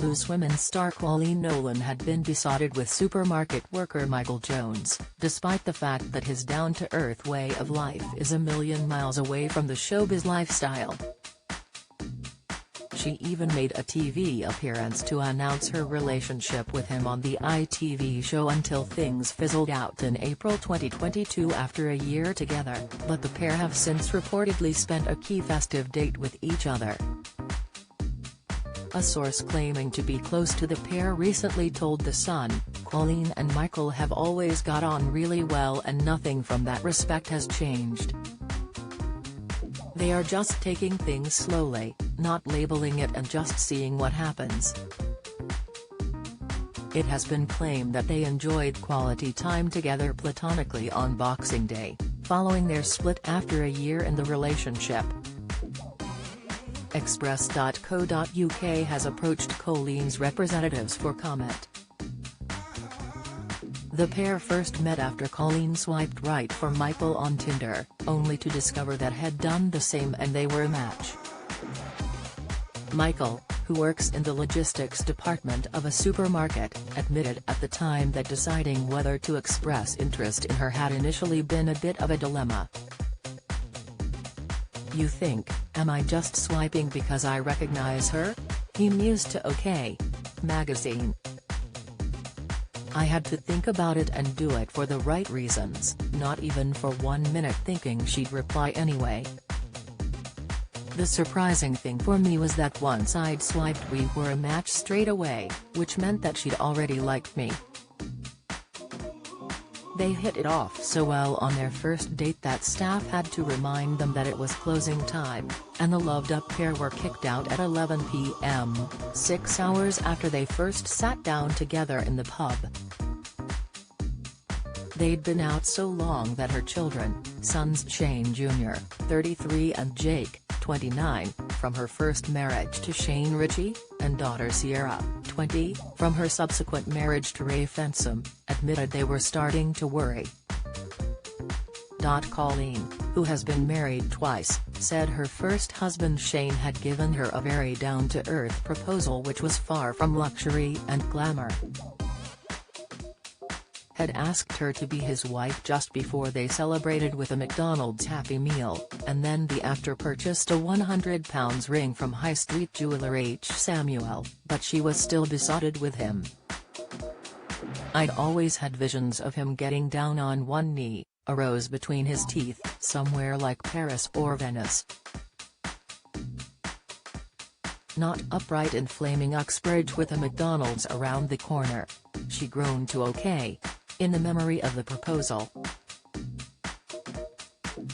Loose Women star Coleen Nolan had been besotted with supermarket worker Michael Jones, despite the fact that his down-to-earth way of life is a million miles away from the showbiz lifestyle. She even made a TV appearance to announce her relationship with him on the ITV show until things fizzled out in April 2022 after a year together, but the pair have since reportedly spent a key festive date with each other. A source claiming to be close to the pair recently told The Sun, "Coleen and Michael have always got on really well and nothing from that respect has changed. They are just taking things slowly, not labeling it and just seeing what happens." It has been claimed that they enjoyed quality time together platonically on Boxing Day, following their split after a year in the relationship. Express.co.uk has approached Coleen's representatives for comment. The pair first met after Coleen swiped right for Michael on Tinder, only to discover that had done the same and they were a match. Michael, who works in the logistics department of a supermarket, admitted at the time that deciding whether to express interest in her had initially been a bit of a dilemma. "You think, am I just swiping because I recognize her?" he mused to OK! Magazine. "I had to think about it and do it for the right reasons, not even for 1 minute thinking she'd reply anyway. The surprising thing for me was that once I'd swiped we were a match straight away, which meant that she'd already liked me. They hit it off so well on their first date that staff had to remind them that it was closing time, and the loved-up pair were kicked out at 11 p.m., 6 hours after they first sat down together in the pub. They'd been out so long that her children, sons Shane Jr., 33 and Jake, 29, from her first marriage to Shane Ritchie, and daughter Sierra, 20, from her subsequent marriage to Ray Fensom, admitted they were starting to worry. Coleen, who has been married twice, said her first husband Shane had given her a very down-to-earth proposal which was far from luxury and glamour. Had asked her to be his wife just before they celebrated with a McDonald's Happy Meal, and then the after purchased a £100 ring from high street jeweller H. Samuel, but she was still besotted with him. "I'd always had visions of him getting down on one knee, a rose between his teeth, somewhere like Paris or Venice. Not upright in flaming Uxbridge with a McDonald's around the corner," she groaned to OK! In the memory of the proposal.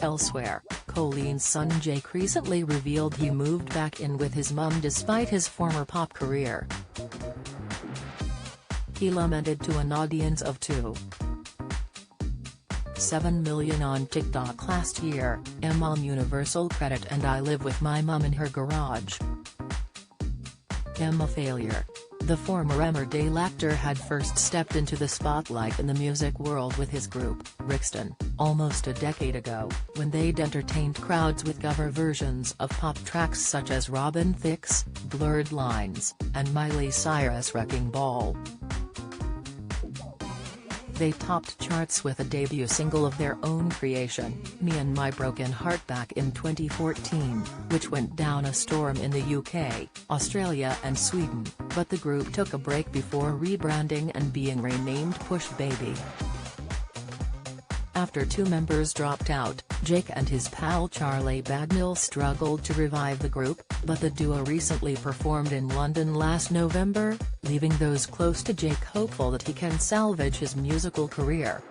Elsewhere, Coleen's son Jake recently revealed he moved back in with his mum despite his former pop career. He lamented to an audience of 2.7 million on TikTok last year, "I'm on universal credit and I live with my mum in her garage. I'm a failure." The former Emmerdale actor had first stepped into the spotlight in the music world with his group, Brixton, almost a decade ago, when they'd entertained crowds with cover versions of pop tracks such as Robin Thicke's "Blurred Lines" and Miley Cyrus' "Wrecking Ball." They topped charts with a debut single of their own creation, "Me and My Broken Heart" back in 2014, which went down a storm in the UK, Australia and Sweden, but the group took a break before rebranding and being renamed Push Baby. After 2 members dropped out, Jake and his pal Charlie Bagnall struggled to revive the group, but the duo recently performed in London last November, leaving those close to Jake hopeful that he can salvage his musical career.